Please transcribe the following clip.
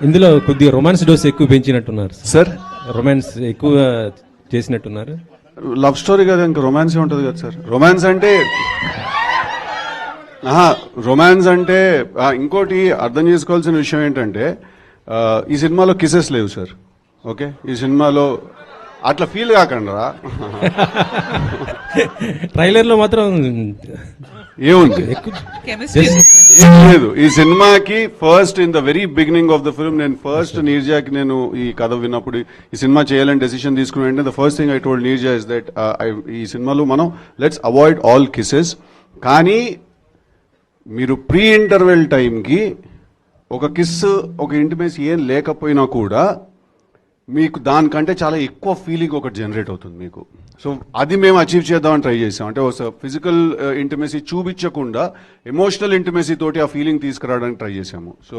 ఇందులో కొద్దిగా romance dose ఎక్కువ పెంచినట్టున్నారు సార్ రొమాన్స్ ఎక్కువ చేసినట్టున్నారు. లవ్ స్టోరీ కదా, ఇంకా రొమాన్స్ ఉంటుంది కదా సార్. రొమాన్స్ అంటే రొమాన్స్ అంటే ఇంకోటి అర్థం చేసుకోవాల్సిన విషయం ఏంటంటే ఈ సినిమాలో కిసెస్ లేవు సార్. ఓకే, ఈ సినిమాలో అట్లా ఫీల్ కాకుండా ట్రైలర్ లో మాత్రం ఏముంది ఎక్కువ ఏం లేదు. ఈ సినిమాకి first in the very beginning of the film నేను ఫస్ట్ నీర్జాకి నేను ఈ కథ విన్నప్పుడు ఈ సినిమా చేయాలని డెసిషన్ తీసుకుని వెంటనే the first thing I told Neerja is that ఈ సినిమాలో మనం లెట్స్ అవాయిడ్ ఆల్ కిసెస్. కానీ మీరు ప్రీ ఇంటర్వెల్ టైంకి ఒక కిస్ ఒక ఇంటిమేసి ఏం లేకపోయినా కూడా మీకు దానికంటే చాలా ఎక్కువ ఫీలింగ్ ఒకటి జనరేట్ అవుతుంది మీకు. సో అది మేము అచీవ్ చేద్దామని ట్రై చేసాం. అంటే ఒక ఫిజికల్ ఇంటిమేసీ చూపించకుండా ఎమోషనల్ ఇంటిమేసీ తోటి ఆ ఫీలింగ్ తీసుకురావడానికి ట్రై చేసాము. సో